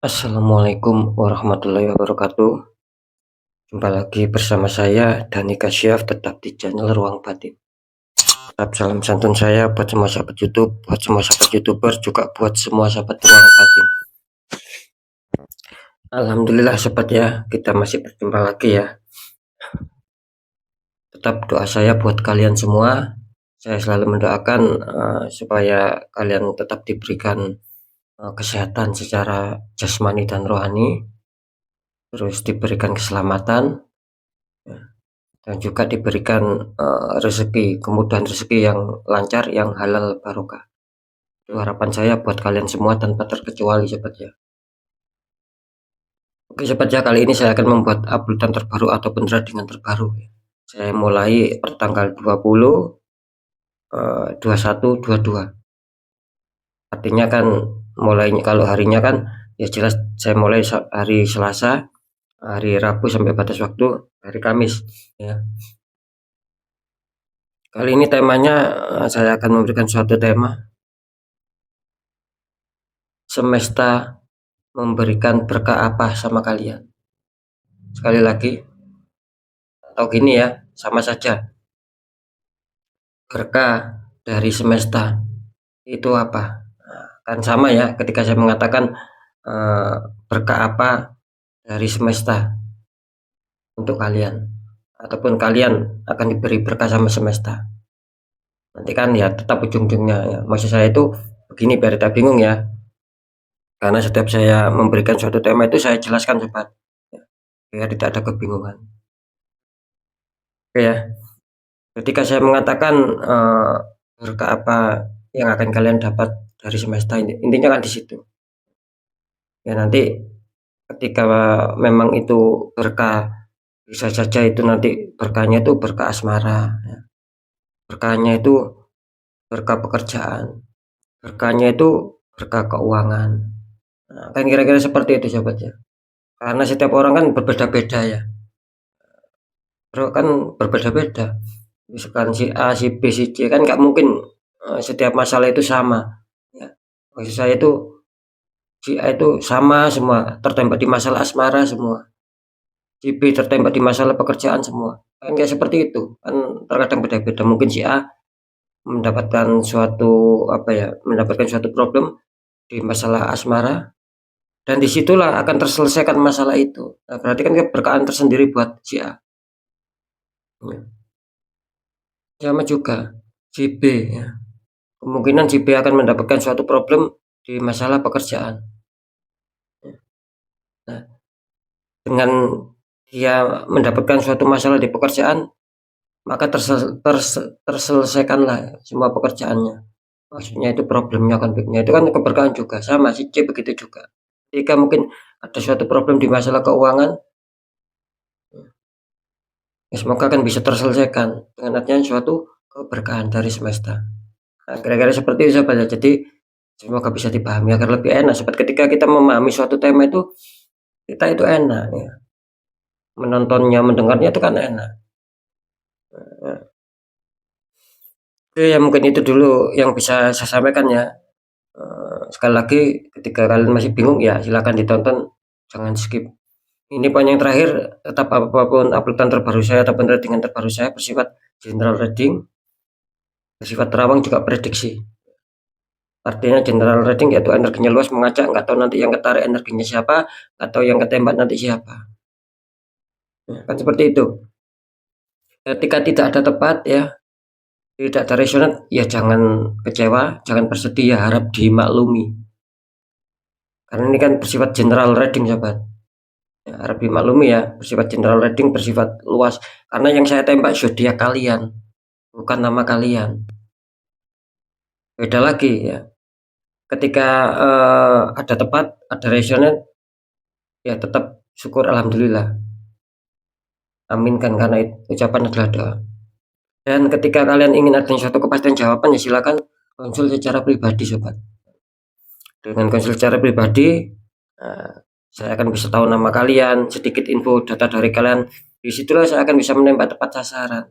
Assalamualaikum warahmatullahi wabarakatuh. Jumpa lagi bersama saya Dani Kasyaf, tetap di channel Ruang Batin. Tetap salam santun saya buat semua sahabat YouTube, buat semua sahabat YouTuber, juga buat semua sahabat Ruang Batin. Alhamdulillah sobat ya, kita masih berjumpa lagi ya. Tetap doa saya buat kalian semua. Saya selalu mendoakan supaya kalian tetap diberikan kesehatan secara jasmani dan rohani, terus diberikan keselamatan, dan juga diberikan rezeki, kemudahan rezeki yang lancar, yang halal barokah. Itu harapan saya buat kalian semua tanpa terkecuali sobat ya. Oke sobat ya, kali ini saya akan membuat uploadan terbaru ataupun tradingan terbaru. Saya mulai pertanggal 20, 21, 22. Artinya kan mulainya, kalau harinya kan ya jelas saya mulai hari Selasa, hari Rabu sampai batas waktu hari Kamis ya. Kali ini temanya saya akan memberikan suatu tema, semesta memberikan berkah apa sama kalian. Sekali lagi, atau gini ya, sama saja, berkah dari semesta itu apa? Kan sama ya, ketika saya mengatakan berkah apa dari semesta untuk kalian, ataupun kalian akan diberi berkah sama semesta, nanti kan ya tetap ujung-ujungnya ya. Maksud saya itu begini, biar tidak bingung ya, karena setiap saya memberikan suatu tema itu saya jelaskan sobat ya, biar tidak ada kebingungan. Oke ya, ketika saya mengatakan berkah apa yang akan kalian dapat dari semesta, intinya kan di situ ya. Nanti ketika memang itu berkah, bisa saja itu nanti berkahnya itu berkah asmara ya. Berkahnya itu berkah pekerjaan, berkahnya itu berkah keuangan. Nah, kan kira-kira seperti itu sobat ya, karena setiap orang kan berbeda-beda ya, bro, kan berbeda-beda. Misalkan si A, si B, si C, kan nggak mungkin setiap masalah itu sama ya. Maksud saya itu si A itu sama semua, tertembak di masalah asmara semua, si B tertembak di masalah pekerjaan semua, kan kayak seperti itu kan, terkadang beda-beda. Mungkin si A mendapatkan suatu mendapatkan suatu problem di masalah asmara, dan disitulah akan terselesaikan masalah itu. Nah, berarti kan keberkahan tersendiri buat si A ya. Sama juga si B ya, kemungkinan si B akan mendapatkan suatu problem di masalah pekerjaan. Nah, dengan dia mendapatkan suatu masalah di pekerjaan, maka terselesaikanlah semua pekerjaannya. Maksudnya itu problemnya, konfliknya, itu kan keberkahan juga. Sama si C begitu juga. Jika mungkin ada suatu problem di masalah keuangan, ya semoga akan bisa terselesaikan dengan adanya suatu keberkahan dari semesta. Nah, kira-kira seperti itu sobat ya. Jadi semoga bisa dipahami agar lebih enak sobat. Ketika kita memahami suatu tema itu, kita itu enak ya, menontonnya, mendengarnya itu kan enak. Oke ya, mungkin itu dulu yang bisa saya sampaikan ya. Sekali lagi, ketika kalian masih bingung ya silahkan ditonton, jangan skip. Ini poin yang terakhir, tetap apapun uploadan terbaru saya ataupun ratingan terbaru saya bersifat general reading, bersifat terawang, juga prediksi. Artinya general reading yaitu energinya luas, mengajak, nggak tahu nanti yang ketarik energinya siapa, atau yang ketembak nanti siapa ya, kan seperti itu. Ketika tidak ada tepat ya, tidak ada resonat ya, jangan kecewa, jangan bersedih ya, harap dimaklumi, karena ini kan bersifat general reading sobat ya, harap dimaklumi ya, bersifat general reading, bersifat luas, karena yang saya tembak zodiak kalian, bukan nama kalian. Beda lagi ya, ketika ada tepat, ada resonat ya, tetap syukur, alhamdulillah, aminkan, karena ucapan adalah doa. Dan ketika kalian ingin adanya suatu kepastian jawaban ya, silakan konsul secara pribadi sobat. Dengan konsul secara pribadi, saya akan bisa tahu nama kalian, sedikit info data dari kalian. Disitulah saya akan bisa menembak tepat sasaran,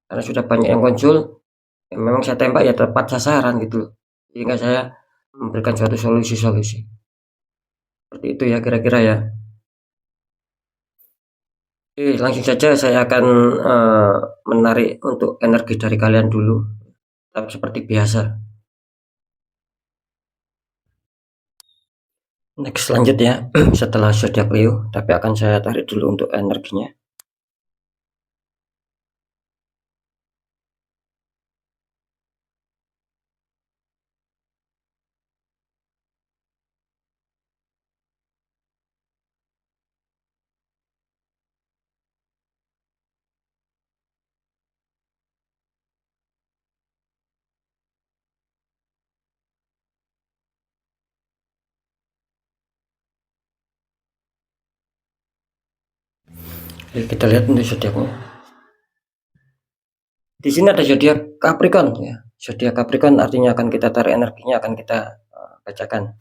karena sudah banyak yang konsul ya, memang saya tembak ya tepat sasaran gitu loh, sehingga saya memberikan suatu solusi-solusi. Seperti itu ya kira-kira ya. Oke, langsung saja saya akan menarik untuk energi dari kalian dulu, tetap seperti biasa. Next lanjut ya. Setelah zodiak Leo, tapi akan saya tarik dulu untuk energinya. Oke, kita lihat untuk zodiaknya. Di sini ada zodiak Capricorn ya. Zodiak Capricorn artinya akan kita tarik energinya, akan kita bacakan.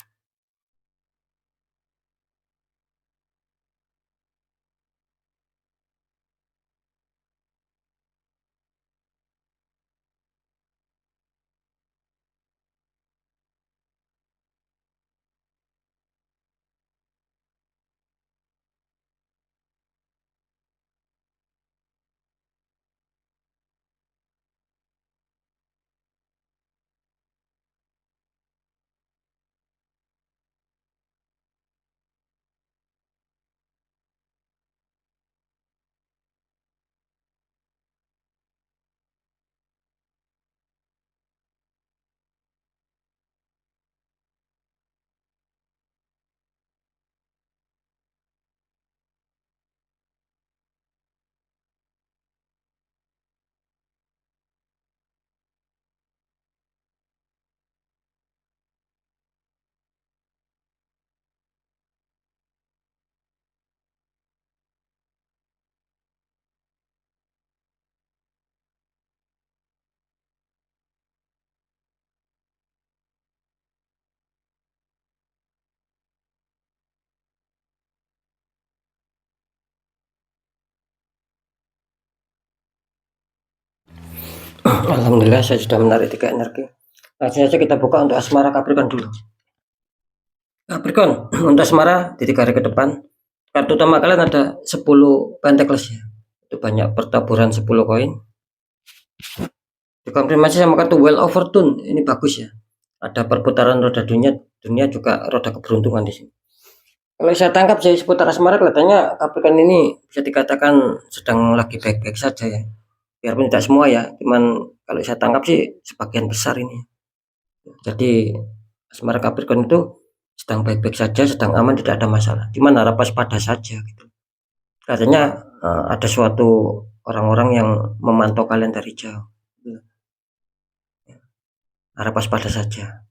Alhamdulillah saya sudah menarik 3 energi. Langsung saja kita buka untuk asmara Capricorn dulu. Capricorn, untuk asmara di 3 hari ke depan, kartu utama kalian ada 10 Pentacles ya. Itu banyak pertaburan 10 koin. Dikonfirmasi sama kartu Wheel of Fortune, ini bagus ya. Ada perputaran roda dunia, dunia juga roda keberuntungan di sini. Kalau saya tangkap saya seputar asmara kelihatannya Capricorn ini bisa dikatakan sedang lagi baik-baik saja ya. Biarpun tidak semua ya, cuman kalau saya tangkap sih sebagian besar ini. Jadi asmara Capricorn itu sedang baik-baik saja, sedang aman, tidak ada masalah. Cuman harap waspada saja gitu. Katanya ada suatu orang-orang yang memantau kalian dari jauh. Harap waspada saja.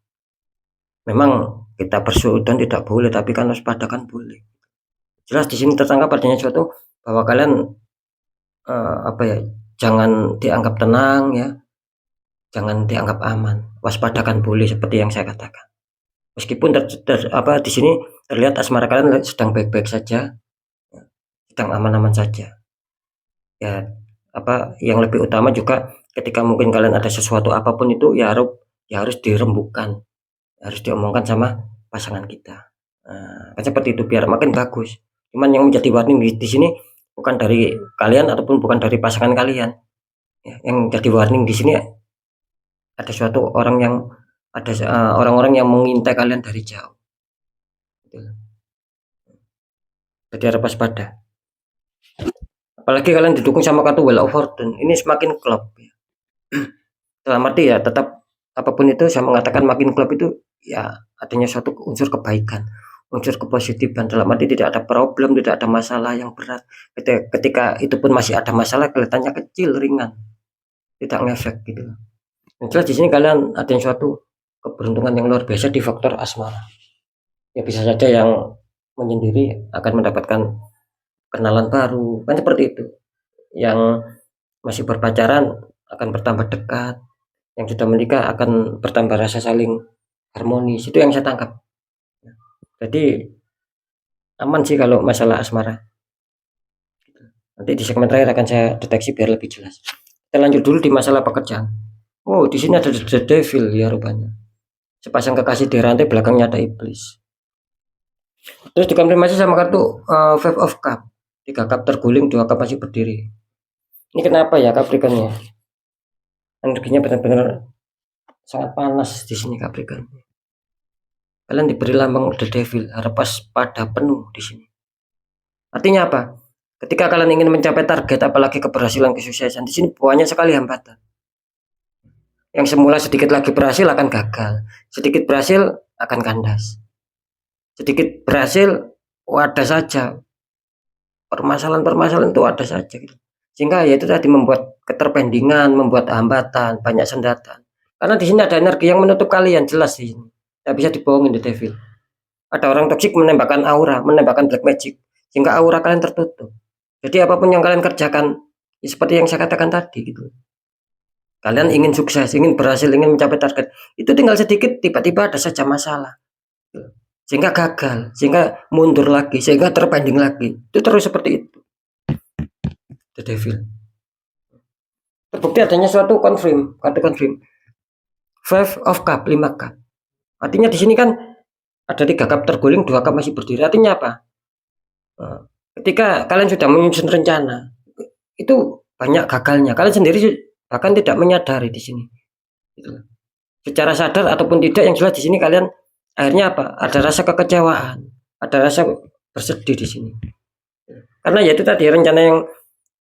Memang kita bersuudzon tidak boleh, tapi kan waspada kan boleh. Jelas di sini tertangkap adanya suatu bahwa kalian apa ya, jangan dianggap tenang ya, jangan dianggap aman. Waspadakan boleh seperti yang saya katakan. Meskipun di sini terlihat asmara kalian sedang baik-baik saja, sedang aman-aman saja. Ya, yang lebih utama juga ketika mungkin kalian ada sesuatu apapun itu ya harus dirembukan, harus diomongkan sama pasangan kita. Kan seperti itu biar makin bagus. Cuman yang menjadi warning di sini bukan dari kalian ataupun bukan dari pasangan kalian. Ya, yang jadi warning di sini ada suatu orang yang ada orang-orang yang mengintai kalian dari jauh. Gitu. Jadi harus waspada. Apalagi kalian didukung sama kartu Wheel of Fortune, ini semakin klop ya. Dalam arti ya tetap apapun itu saya mengatakan makin klop itu ya adanya suatu unsur kebaikan, unsur kepositifan. Dalam arti tidak ada problem, tidak ada masalah yang berat. Ketika itu pun masih ada masalah kelihatannya kecil, ringan, tidak ngefek gitu. Jelas di sini kalian ada suatu keberuntungan yang luar biasa di faktor asmara. Ya bisa saja yang menyendiri akan mendapatkan kenalan baru, kan seperti itu. Yang masih berpacaran akan bertambah dekat, yang sudah menikah akan bertambah rasa saling harmonis. Itu yang saya tangkap. Jadi aman sih kalau masalah asmara. Nanti di segmen terakhir akan saya deteksi biar lebih jelas. Kita lanjut dulu di masalah pekerjaan. Oh, di sini ada The Devil ya rupanya. Sepasang kekasih di rantai, belakangnya ada iblis. Terus dikonfirmasi sama kartu Five of Cup, 3 cup terguling, 2 cup masih berdiri. Ini kenapa ya Capricorn ya? Energinya benar-benar sangat panas di sini Capricorn. Kalian diberi lambang The Devil, harapan pada penuh di sini. Artinya apa? Ketika kalian ingin mencapai target, apalagi keberhasilan, kesuksesan, di sini banyak sekali hambatan. Yang semula sedikit lagi berhasil akan gagal, sedikit berhasil akan kandas, sedikit berhasil ada saja permasalahan-permasalahan itu ada saja gitu. Sehingga ya itu tadi membuat keterpendingan, membuat hambatan, banyak sendatan. Karena di sini ada energi yang menutup kalian, jelas di sini. Tidak bisa dibohongin The Devil. Ada orang toksik menembakkan aura, menembakkan black magic, sehingga aura kalian tertutup. Jadi apapun yang kalian kerjakan, ya seperti yang saya katakan tadi gitu. Kalian ingin sukses, ingin berhasil, ingin mencapai target, itu tinggal sedikit tiba-tiba ada saja masalah. Sehingga gagal, sehingga mundur lagi, sehingga terpending lagi. Itu terus seperti itu. The Devil. Terbukti adanya suatu kartu confirm. Five of Cup, 5 cup. Artinya di sini kan ada 3 cup terguling, 2 cup masih berdiri. Artinya apa? Ketika kalian sudah menyusun rencana, itu banyak gagalnya. Kalian sendiri bahkan tidak menyadari di sini. Gitu. Secara sadar ataupun tidak, yang jelas di sini kalian akhirnya apa? Ada rasa kekecewaan, ada rasa bersedih di sini. Karena ya itu tadi rencana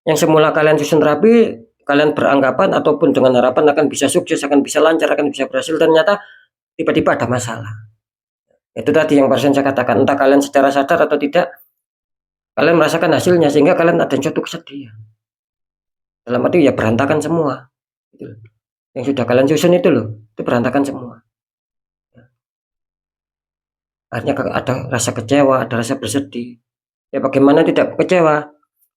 yang semula kalian susun rapi, kalian beranggapan ataupun dengan harapan akan bisa sukses, akan bisa lancar, akan bisa berhasil, ternyata tiba-tiba ada masalah. Itu tadi yang barusan saya katakan, entah kalian secara sadar atau tidak, kalian merasakan hasilnya sehingga kalian ada suatu kesedihan. Dalam arti ya berantakan semua. Gitu. Yang sudah kalian susun itu loh, itu berantakan semua. Akhirnya ada rasa kecewa, ada rasa bersedih. Ya bagaimana tidak kecewa?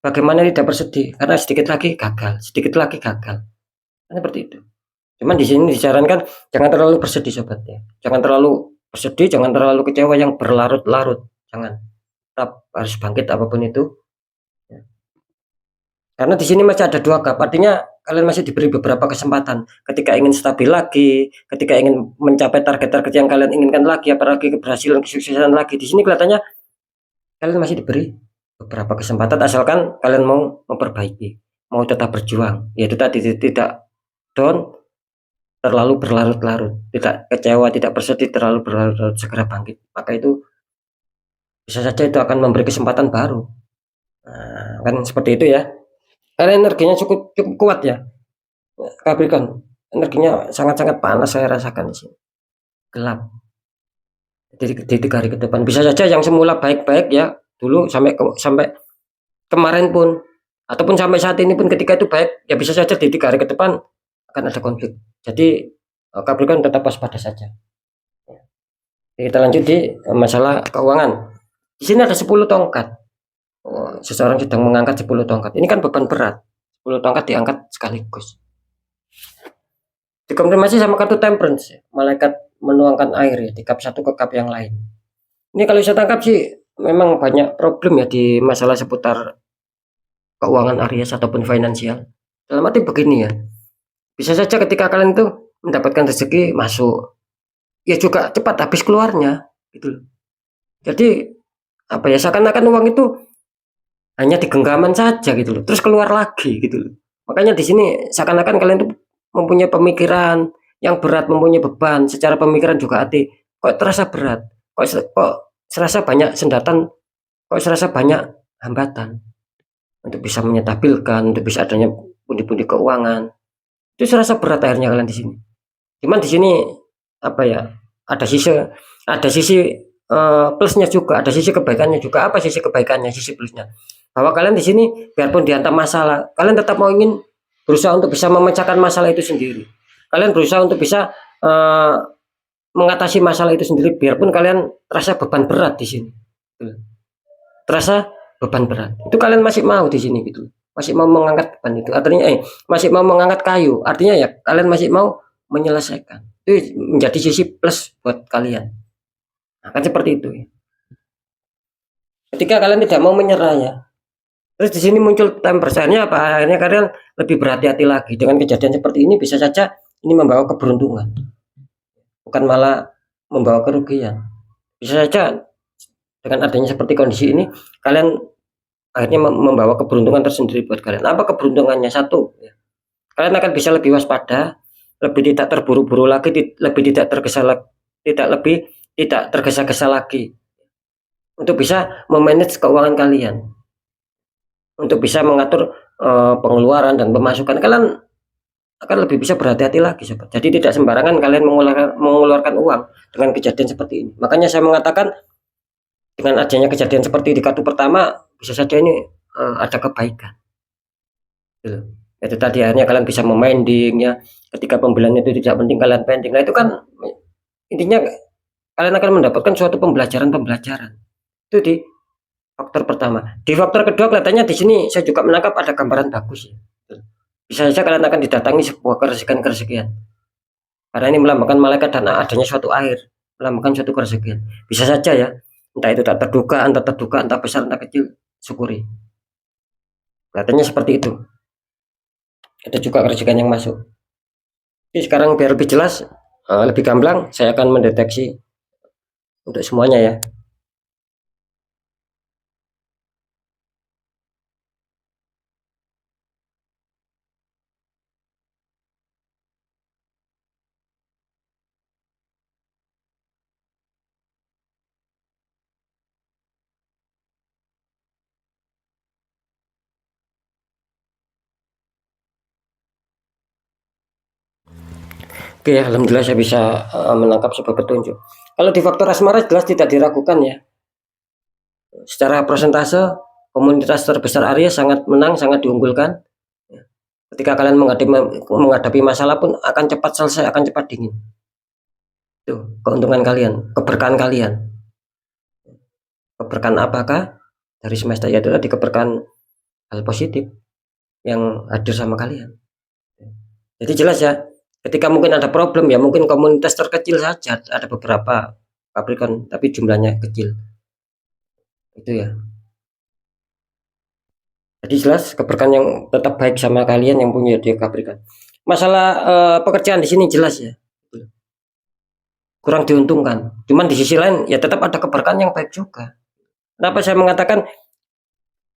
Bagaimana tidak bersedih? Karena sedikit lagi gagal, sedikit lagi gagal. Kan seperti itu. Cuman di sini disarankan jangan terlalu bersedih sobat ya. Jangan terlalu bersedih, jangan terlalu kecewa yang berlarut-larut. Jangan. Tetap harus bangkit apapun itu. Ya. Karena di sini masih ada 2 cup, artinya kalian masih diberi beberapa kesempatan. Ketika ingin stabil lagi, ketika ingin mencapai target-target yang kalian inginkan lagi, apalagi keberhasilan, kesuksesan lagi. Di sini kelihatannya kalian masih diberi beberapa kesempatan asalkan kalian mau memperbaiki, mau tetap berjuang. Yaitu tadi tidak down, terlalu berlarut-larut, tidak kecewa, tidak bersedih, terlalu berlarut-larut, segera bangkit. Maka itu bisa saja itu akan memberi kesempatan baru. Nah, kan seperti itu ya. Karena energinya cukup kuat ya, Capricorn. Energinya sangat-sangat panas saya rasakan di sini. Gelap. Di 3 hari ke depan. Bisa saja yang semula baik-baik ya dulu sampai kemarin pun ataupun sampai saat ini pun ketika itu baik ya bisa saja di 3 hari ke depan akan ada konflik. Jadi Capricorn tetap waspada saja. Kita lanjut di masalah keuangan. Di sini ada 10 tongkat. Seseorang sedang mengangkat 10 tongkat. Ini kan beban berat. 10 tongkat diangkat sekaligus. Dikonfirmasi sama kartu Temperance, malaikat menuangkan air ya, di cup satu ke cup yang lain. Ini kalau saya tangkap sih memang banyak problem ya di masalah seputar keuangan Aries ataupun finansial. Dalam arti begini ya, bisa saja ketika kalian itu mendapatkan rezeki masuk, ya juga cepat habis keluarnya, gitu. Jadi apa ya, seakan-akan uang itu hanya di genggaman saja gitu loh, terus keluar lagi gitu loh. Makanya di sini seakan-akan kalian tuh mempunyai pemikiran yang berat, mempunyai beban secara pemikiran juga hati. Kok terasa berat? Kok serasa banyak sendatan? Kok serasa banyak hambatan untuk bisa menyetabilkan, untuk bisa adanya pundi-pundi keuangan? Itu serasa berat akhirnya kalian di sini. Cuman di sini apa ya? Ada sisi plusnya juga, ada sisi kebaikannya juga. Apa sisi kebaikannya, sisi plusnya? Bahwa kalian di sini biarpun dihantam masalah, kalian tetap mau ingin berusaha untuk bisa memecahkan masalah itu sendiri. Kalian berusaha untuk bisa mengatasi masalah itu sendiri, biarpun kalian terasa beban berat di sini. Terasa beban berat. Itu kalian masih mau di sini gitu. Masih mau mengangkat beban itu. Artinya masih mau mengangkat kayu. Artinya ya kalian masih mau menyelesaikan. Itu menjadi sisi plus buat kalian. Nah, kan seperti itu ya. Ketika kalian tidak mau menyerah ya, terus di sini muncul temperanya apa? Akhirnya kalian lebih berhati-hati lagi dengan kejadian seperti ini. Bisa saja ini membawa keberuntungan, bukan malah membawa kerugian. Bisa saja Dengan adanya seperti kondisi ini, kalian akhirnya membawa keberuntungan tersendiri buat kalian. Apa keberuntungannya? Satu, ya, kalian akan bisa lebih waspada, lebih tidak terburu-buru lagi, lebih tidak tergesa-gesa lagi, untuk bisa memanage keuangan kalian, untuk bisa mengatur pengeluaran dan pemasukan kalian akan lebih bisa berhati-hati lagi, sobat. Jadi tidak sembarangan kalian mengeluarkan uang dengan kejadian seperti ini. Makanya saya mengatakan dengan adanya kejadian seperti di kartu pertama, bisa saja ini ada kebaikan. Gitu. Itu tadi akhirnya kalian bisa memending ya. Ketika pembelian itu tidak penting kalian pending. Nah itu kan intinya kalian akan mendapatkan suatu pembelajaran. Itu di faktor pertama. Di faktor kedua kelihatannya di sini saya juga menangkap ada gambaran bagus ya. Bisa saja kalian akan didatangi sebuah keresahan. Karena ini melambangkan malaikat dan adanya suatu air, melambangkan suatu keresahan. Bisa saja ya. Entah itu tak terduga, entah besar, entah kecil, syukuri. Kelihatannya seperti itu. Ada juga keresahan yang masuk. Jadi sekarang biar lebih jelas, lebih gamblang, saya akan mendeteksi untuk semuanya ya. Oke, alhamdulillah saya bisa menangkap sebuah petunjuk. Kalau di faktor asmara jelas tidak diragukan ya. Secara persentase, komunitas terbesar Aries sangat menang, sangat diunggulkan. Ketika kalian menghadapi masalah pun akan cepat selesai, akan cepat dingin. Itu keuntungan kalian, keberkahan kalian. Keberkahan apakah? Dari semesta, yaitu tadi keberkahan hal positif yang hadir sama kalian. Jadi jelas ya, ketika mungkin ada problem ya, mungkin komunitas terkecil saja, ada beberapa Capricorn, tapi jumlahnya kecil. Itu ya. Jadi jelas keberkahan yang tetap baik sama kalian yang punya dia Capricorn. Masalah pekerjaan di sini jelas ya, kurang diuntungkan. Cuman di sisi lain ya tetap ada keberkahan yang baik juga. Kenapa saya mengatakan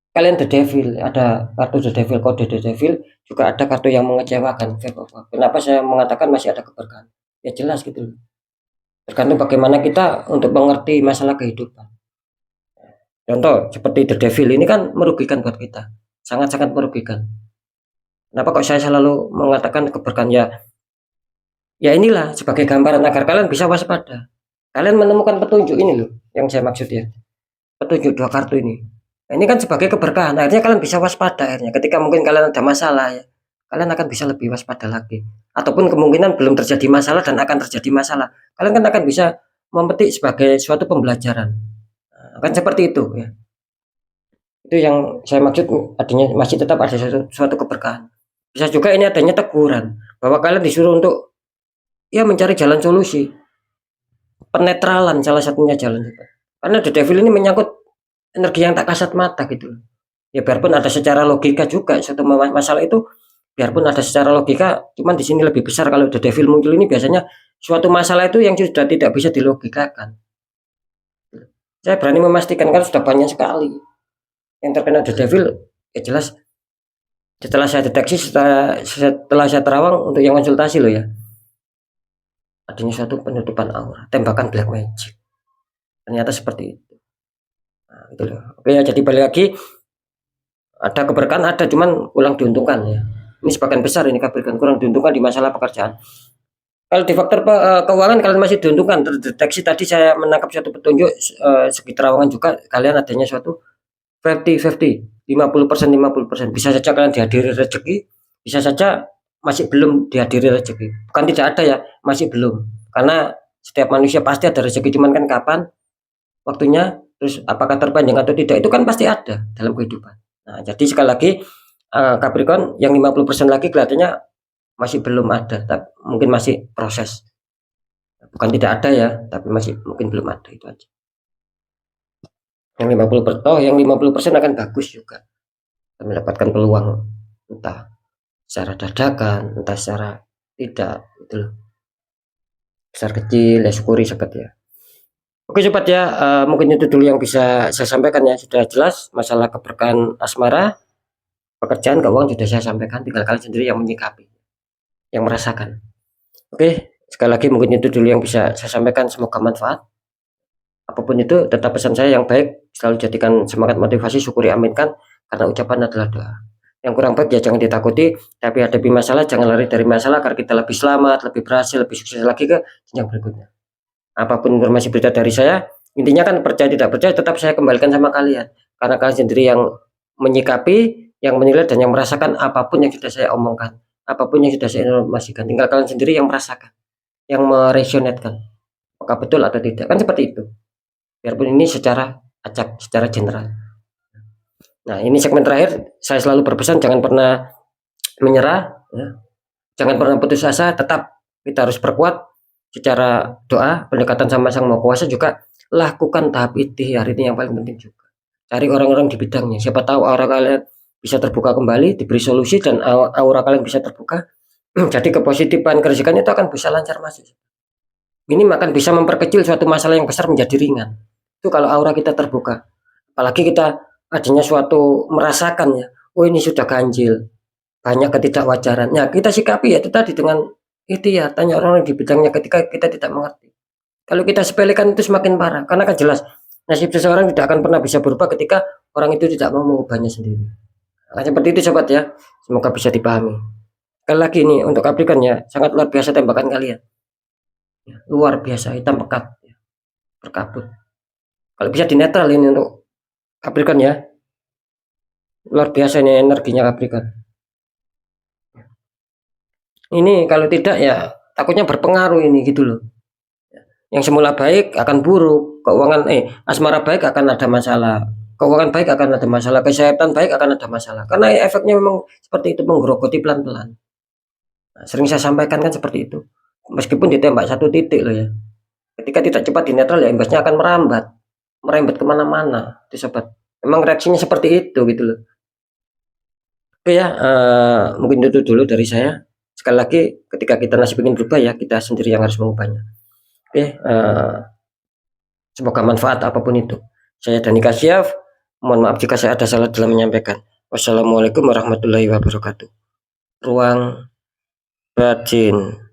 kalian The Devil, ada kartu The Devil, kode The Devil, juga ada kartu yang mengecewakan. Kenapa saya mengatakan masih ada keberkahan? Ya jelas gitu. Tergantung bagaimana kita untuk mengerti masalah kehidupan. Contoh seperti The Devil ini kan merugikan buat kita, sangat-sangat merugikan. Kenapa kok saya selalu mengatakan keberkahan ya? Ya inilah sebagai gambaran agar kalian bisa waspada. Kalian menemukan petunjuk ini loh, yang saya maksud ya. Petunjuk dua kartu ini. Nah, ini kan sebagai keberkahan. Akhirnya kalian bisa waspada akhirnya. Ketika mungkin kalian ada masalah ya, kalian akan bisa lebih waspada lagi. Ataupun kemungkinan belum terjadi masalah dan akan terjadi masalah. Kalian kan akan bisa memetik sebagai suatu pembelajaran. Nah, kan seperti itu ya. Itu yang saya maksud, artinya masih tetap ada suatu keberkahan. Bisa juga ini adanya teguran bahwa kalian disuruh untuk ya mencari jalan solusi, penetralan salah satunya jalan itu. Karena The Devil ini menyangkut energi yang tak kasat mata gitu. Ya biarpun ada secara logika juga suatu masalah itu, biarpun ada secara logika, cuman di sini lebih besar kalau The Devil muncul ini biasanya suatu masalah itu yang sudah tidak bisa dilogikakan. Saya berani memastikan kan sudah banyak sekali yang terkena The Devil, ya jelas setelah saya deteksi, setelah saya terawang untuk yang konsultasi loh ya, adanya suatu penutupan aura, tembakan black magic. Ternyata seperti itu. Nah, gitu loh. Oke ya, jadi balik lagi, ada keberkahan ada, cuman kurang diuntungkan ya. Ini sebagian besar ini Capricorn kurang diuntungkan di masalah pekerjaan. Kalau di faktor keuangan kalian masih diuntungkan, terdeteksi tadi saya menangkap suatu petunjuk segi terawangan juga kalian adanya suatu 50-50, 50%, 50%. Bisa saja kalian dihadiri rezeki, bisa saja masih belum dihadiri rezeki. Bukan tidak ada ya, masih belum. Karena setiap manusia pasti ada rezeki, cuman kan kapan waktunya, terus apakah terpanjang atau tidak, itu kan pasti ada dalam kehidupan. Nah, jadi sekali lagi Capricorn yang 50% lagi kelihatannya masih belum ada, tapi mungkin masih proses. Bukan tidak ada ya, tapi masih mungkin belum ada, itu aja. Yang 50%, yang 50% akan bagus juga. Mendapatkan peluang entah secara dadakan, entah secara tidak, itu loh. Besar kecil ya syukuri sobat ya. Oke sobat ya, mungkin itu dulu yang bisa saya sampaikan ya. Sudah jelas masalah keberkahan asmara, pekerjaan, keuangan sudah saya sampaikan, tinggal kalian sendiri yang menyikapi, yang merasakan. Oke, sekali lagi mungkin itu dulu yang bisa saya sampaikan, semoga manfaat. Apapun itu, tetap pesan saya yang baik, selalu jadikan semangat, motivasi, syukuri, aminkan, karena ucapan adalah doa. Yang kurang baik ya jangan ditakuti, tapi hadapi masalah, jangan lari dari masalah, agar kita lebih selamat, lebih berhasil, lebih sukses lagi ke jenjang berikutnya. Apapun informasi berita dari saya, intinya kan percaya tidak percaya tetap saya kembalikan sama kalian, karena kalian sendiri yang menyikapi, yang menilai, dan yang merasakan apapun yang sudah saya omongkan, apapun yang sudah saya informasikan, tinggal kalian sendiri yang merasakan, yang meresonetkan apakah betul atau tidak, kan seperti itu, biarpun ini secara acak, secara general. Nah ini segmen terakhir, saya selalu berpesan jangan pernah menyerah ya. Jangan pernah putus asa, tetap kita harus perkuat secara doa, pendekatan sama Sang Maha Kuasa, juga lakukan tahap ikhtiar, ini yang paling penting juga. Cari orang-orang di bidangnya, siapa tahu aura kalian bisa terbuka kembali, diberi solusi, dan aura kalian bisa terbuka. Jadi kepositifan, kerezekian itu akan bisa lancar masuk. Ini akan bisa memperkecil suatu masalah yang besar menjadi ringan. Itu kalau aura kita terbuka. Apalagi kita adanya suatu merasakan ya, oh ini sudah ganjil, banyak ketidakwajaran. Ya kita sikapi ya itu tadi dengan ikhtiar, tanya orang di bidangnya ketika kita tidak mengerti. Kalau kita sepelekan itu semakin parah, karena kan jelas nasib seseorang tidak akan pernah bisa berubah ketika orang itu tidak mau mengubahnya sendiri. Nah, seperti itu sobat ya, semoga bisa dipahami. Sekali lagi ini untuk Capricorn ya, sangat luar biasa tembakan kalian. Ya, luar biasa, hitam pekat, ya, berkabut. Kalau bisa dinetral ini untuk Capricorn ya, luar biasa ini energinya Capricorn. Ini kalau tidak ya takutnya berpengaruh ini gitu loh. Yang semula baik akan buruk, keuangan asmara baik akan ada masalah, keuangan baik akan ada masalah, kesehatan baik akan ada masalah. Karena efeknya memang seperti itu, menggerogoti pelan-pelan. Nah, sering saya sampaikan kan seperti itu. Meskipun ditembak satu titik loh ya. Ketika tidak cepat dinetral ya imbasnya akan merembet kemana-mana, itu sobat. Memang reaksinya seperti itu gitu loh. Oke ya, mungkin itu dulu dari saya. Sekali lagi, ketika kita nasib ingin berubah ya, kita sendiri yang harus mengubahnya. Oke, semoga manfaat apapun itu. Saya Dani Kasyaf, mohon maaf jika saya ada salah dalam menyampaikan. Wassalamualaikum warahmatullahi wabarakatuh. Ruang batin.